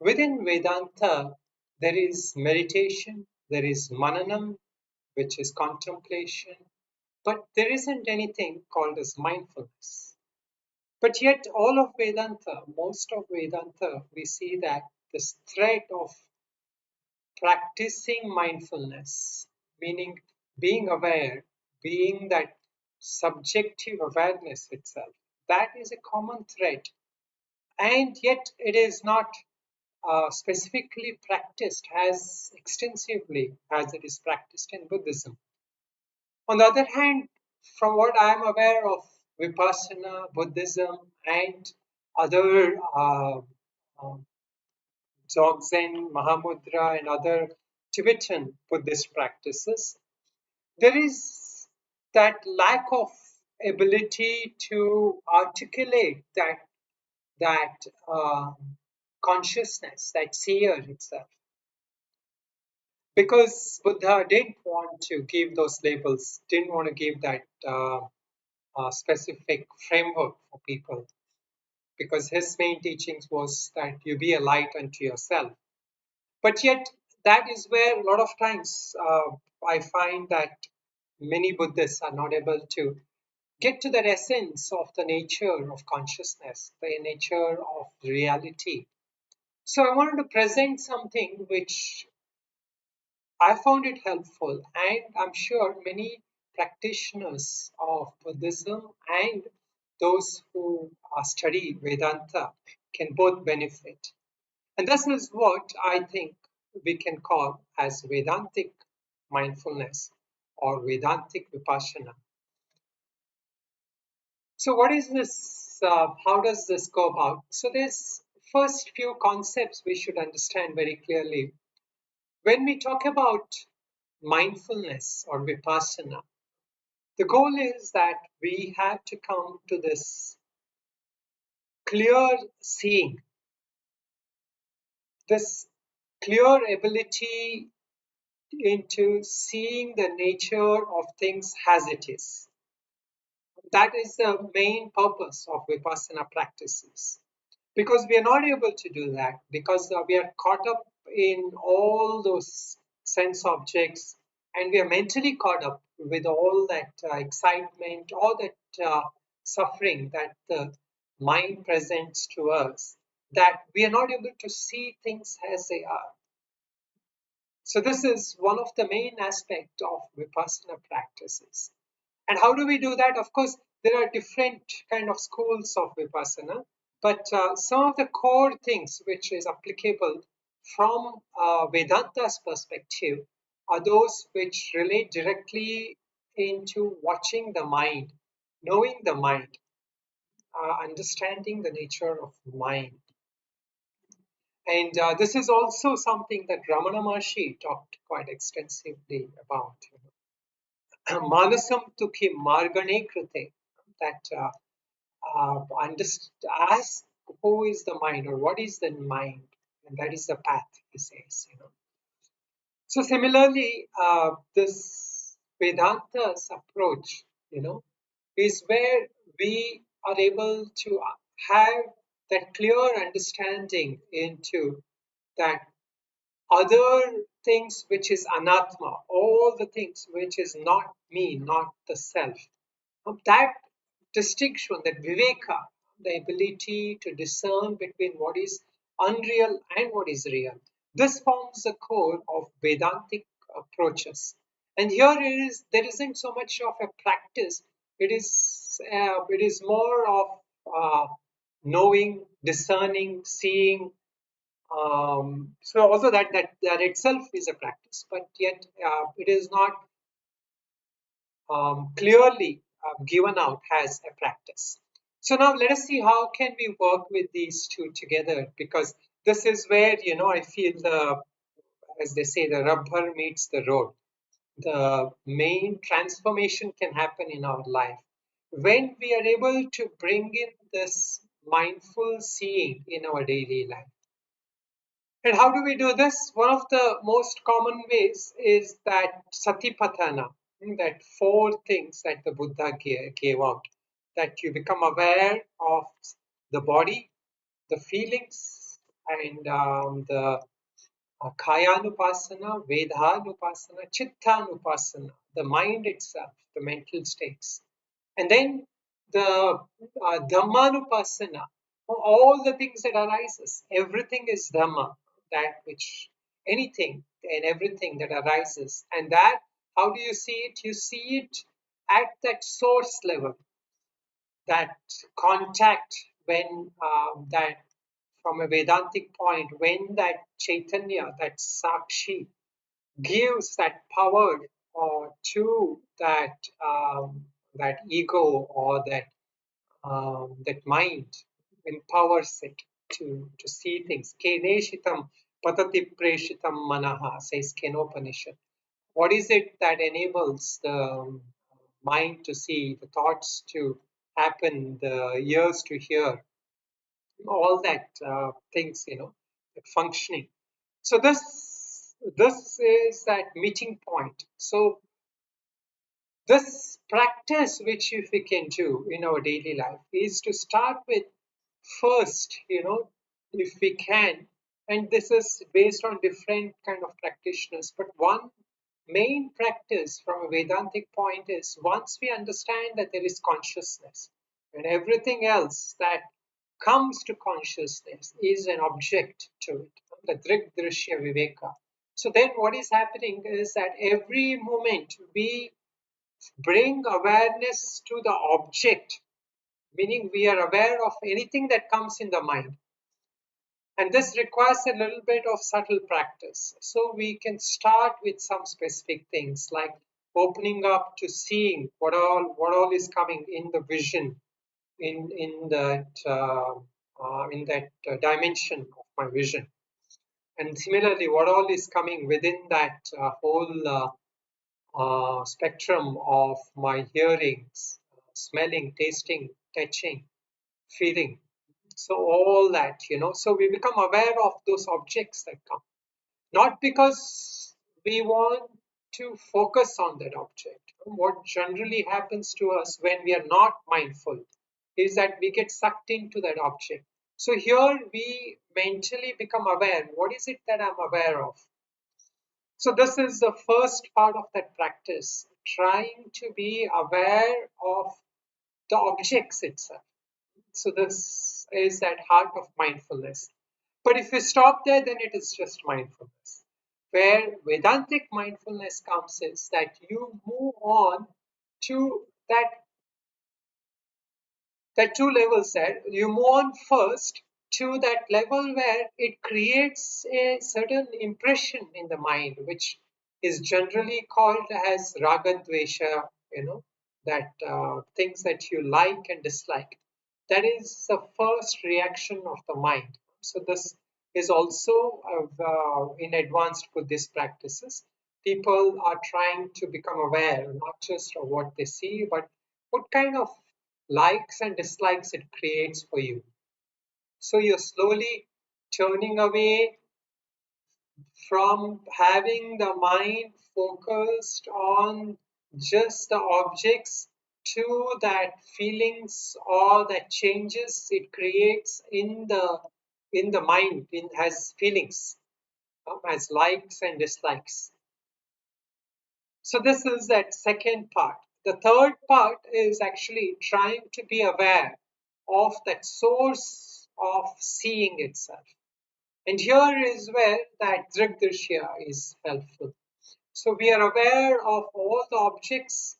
within Vedanta, there is meditation, there is mananam, which is contemplation, but there isn't anything called as mindfulness. But yet, all of Vedanta, most of Vedanta, we see that this thread of practicing mindfulness, meaning being aware, being that subjective awareness itself, that is a common thread. And yet, it is not specifically practiced as extensively as it is practiced in Buddhism. On the other hand, from what I am aware of Vipassana, Buddhism, and other um, Dzogchen, Mahamudra, and other Tibetan Buddhist practices, there is that lack of ability to articulate that consciousness, that seer itself. Because Buddha didn't want to give those labels, didn't want to give that specific framework for people, because his main teachings was that you be a light unto yourself. But yet, that is where a lot of times I find that many Buddhists are not able to get to the essence of the nature of consciousness, the nature of reality. So I wanted to present something which I found it helpful, and I'm sure many practitioners of Buddhism and those who study Vedanta can both benefit. And this is what I think we can call as Vedantic mindfulness or Vedantic Vipassana. So, what is this? How does this go about? So, there's first few concepts we should understand very clearly. When we talk about mindfulness or Vipassana, the goal is that we have to come to this clear seeing, this clear ability into seeing the nature of things as it is. That is the main purpose of Vipassana practices. Because we are not able to do that, because we are caught up in all those sense objects, and we are mentally caught up with all that excitement, all that suffering that the mind presents to us, that we are not able to see things as they are. So this is one of the main aspects of Vipassana practices. And how do we do that? Of course, there are different kind of schools of Vipassana, but some of the core things which is applicable from Vedanta's perspective are those which relate directly into watching the mind, knowing the mind, understanding the nature of mind. And this is also something that Ramana Maharshi talked quite extensively about. Manasam tukhi margane krite, that ask who is the mind or what is the mind, and that is the path, he says. So similarly, this Vedanta's approach, is where we are able to have that clear understanding into that other things which is anatma, all the things which is not me, not the self. That distinction, that viveka, the ability to discern between what is unreal and what is real, this forms the core of Vedantic approaches. And here there isn't so much of a practice. It is more of knowing, discerning, seeing. So also that itself is a practice, but yet it is not clearly given out as a practice. So now let us see how can we work with these two together, because this is where I feel as they say, the rubber meets the road. The main transformation can happen in our life when we are able to bring in this mindful seeing in our daily life. And how do we do this? One of the most common ways is that satipatthana, that four things that the Buddha gave out, that you become aware of the body, the feelings, and the Kayanupasana, Vedhanupasana, Chittanupasana, the mind itself, the mental states. And then the Dhammanupasana, all the things that arises, everything is Dhamma, that which, anything and everything that arises. And that, how do you see it? You see it at that source level, that contact when that from a Vedantic point, when that Chaitanya, that Sakshi, gives that power to that ego or that mind, empowers it to see things. Keneshitam patati preshitam manaha, says Kenopanishad. What is it that enables the mind to see, the thoughts to happen, the ears to hear, all that things, that functioning. So this is that meeting point. So this practice, which if we can do in our daily life, is to start with first, if we can, and this is based on different kind of practitioners, but one main practice from a Vedantic point is once we understand that there is consciousness and everything else that comes to consciousness is an object to it, the Drik Drishya Viveka. So then what is happening is that every moment we bring awareness to the object, meaning we are aware of anything that comes in the mind. And this requires a little bit of subtle practice. So we can start with some specific things like opening up to seeing what all is coming in the vision, in that dimension of my vision. And similarly, what all is coming within that whole spectrum of my hearings, smelling, tasting, touching, feeling. So all that, so we become aware of those objects that come. Not because we want to focus on that object. What generally happens to us when we are not mindful is that we get sucked into that object. So here we mentally become aware. What is it that I'm aware of? So this is the first part of that practice, trying to be aware of the objects itself. So this is at heart of mindfulness. But if we stop there, then it is just mindfulness. Where Vedantic mindfulness comes is that you move on to that two levels there. You move on first to that level where it creates a certain impression in the mind, which is generally called as raga dvesha, that things that you like and dislike. That is the first reaction of the mind. So this is also in advanced Buddhist practices. People are trying to become aware not just of what they see, but what kind of likes and dislikes it creates for you. So you're slowly turning away from having the mind focused on just the objects to that feelings or that changes it creates in the mind in has feelings, as likes and dislikes. So this is that second part. The third part is actually trying to be aware of that source of seeing itself. And here is where that Drigdrishya is helpful. So we are aware of all the objects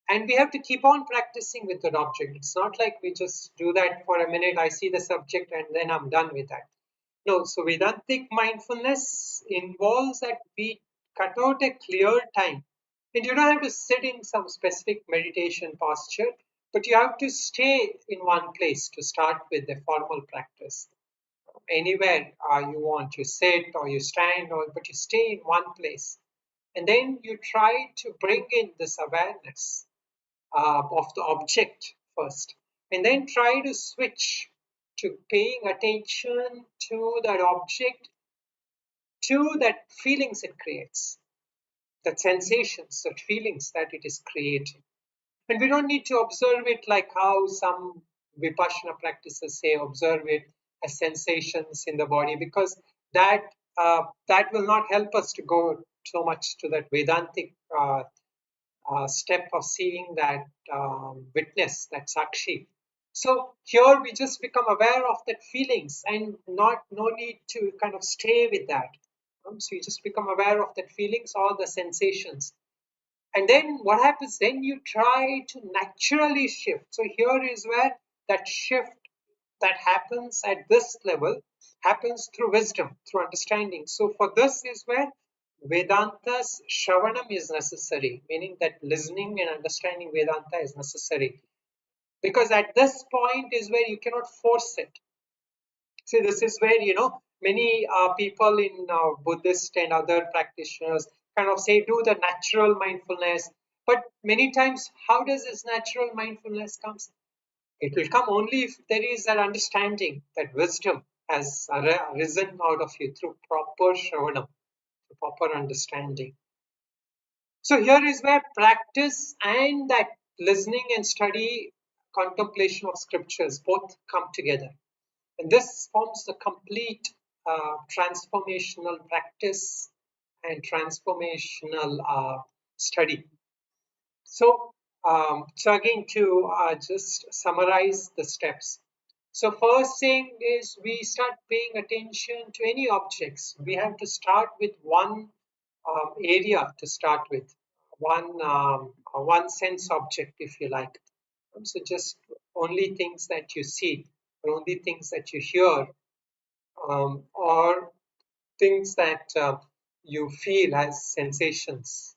and we have to keep on practicing with that object. It's not like we just do that for a minute, I see the subject and then I'm done with that. No, so Vedantic mindfulness involves that we cut out a clear time. And you don't have to sit in some specific meditation posture, but you have to stay in one place to start with the formal practice. Anywhere you want, you sit or you stand, but you stay in one place. And then you try to bring in this awareness of the object first, and then try to switch to paying attention to that object, to that feelings it creates, that sensations, that feelings that it is creating. And we don't need to observe it like how some Vipassana practices say observe it as sensations in the body, because that will not help us to go so much to that Vedantic step of seeing that witness, that sakshi. So here we just become aware of that feelings and not no need to kind of stay with that. So you just become aware of that feelings or the sensations. And then what happens? Then you try to naturally shift. So here is where that shift that happens at this level happens through wisdom, through understanding. So for this is where Vedanta's Shravanam is necessary, meaning that listening and understanding Vedanta is necessary. Because at this point is where you cannot force it. See, this is where, many people in Buddhist and other practitioners kind of say, do the natural mindfulness. But many times, how does this natural mindfulness comes? It will come only if there is that understanding, that wisdom has arisen out of you through proper shravanam, proper understanding. So here is where practice and that listening and study, contemplation of scriptures both come together. And this forms the complete transformational practice and transformational study. So again, to just summarize the steps. So first thing is we start paying attention to any objects. We have to start with one area to start with, one sense object, if you like. So just only things that you see, or only things that you hear, or things that you feel as sensations,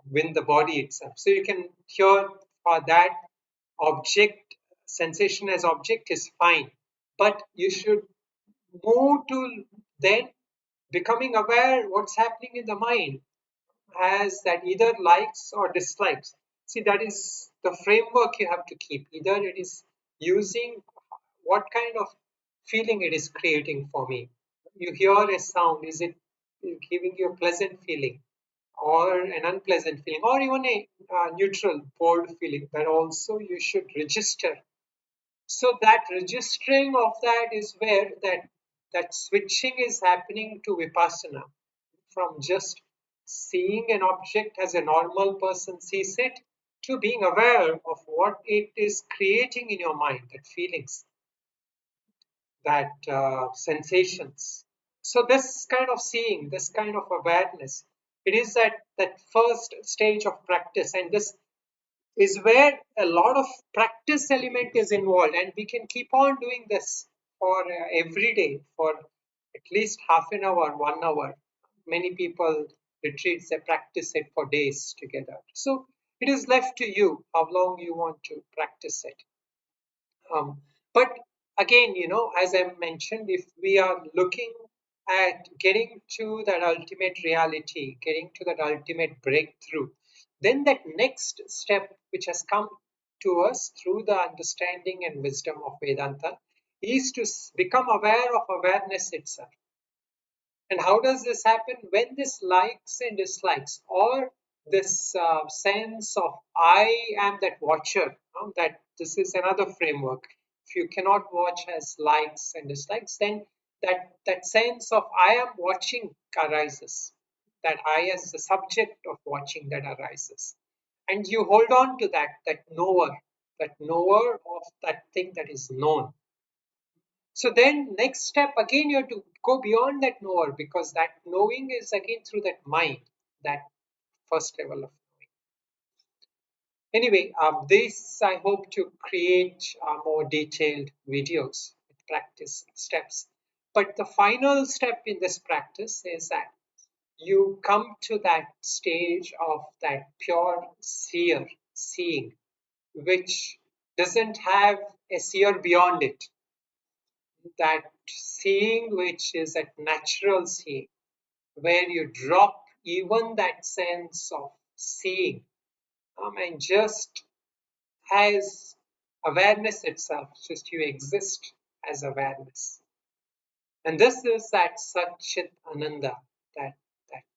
within the body itself. So you can hear for that object, sensation as object is fine, but you should move to then becoming aware what's happening in the mind as that either likes or dislikes. See, that is the framework you have to keep. Either it is using what kind of feeling it is creating for me. You hear a sound, is it giving you a pleasant feeling or an unpleasant feeling or even a neutral, bored feeling? That also you should register. So that registering of that is where that switching is happening to Vipassana, from just seeing an object as a normal person sees it to being aware of what it is creating in your mind, that feelings, that sensations. So this kind of seeing, this kind of awareness, it is that first stage of practice, and this is where a lot of practice element is involved, and we can keep on doing this for every day for at least half an hour, 1 hour. Many people retreats, they practice it for days together. So it is left to you how long you want to practice it. But again, as I mentioned, if we are looking at getting to that ultimate reality, getting to that ultimate breakthrough, then that next step, which has come to us through the understanding and wisdom of Vedanta, is to become aware of awareness itself. And how does this happen? When this likes and dislikes, or this sense of I am that watcher, that this is another framework. If you cannot watch as likes and dislikes, then that sense of I am watching arises. That I as the subject of watching that arises. And you hold on to that knower of that thing that is known. So then next step again you have to go beyond that knower, because that knowing is again through that mind, that first level of knowing. Anyway, this I hope to create more detailed videos with practice steps. But the final step in this practice is that you come to that stage of that pure seeing, which doesn't have a seer beyond it, that seeing which is that natural seeing, where you drop even that sense of seeing, and just as awareness itself, just you exist as awareness. And this is that Satchit Ananda, that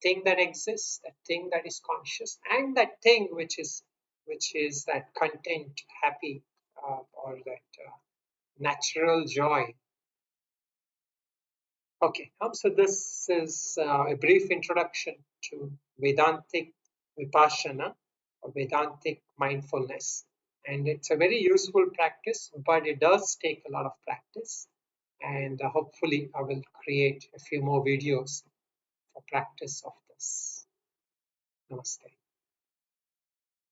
thing that exists, that thing that is conscious, and that thing which is that content, happy, or that natural joy, Okay, so this is a brief introduction to Vedantic Vipassana or Vedantic mindfulness. And it's a very useful practice, but it does take a lot of practice. And hopefully, I will create a few more videos for practice of this. Namaste.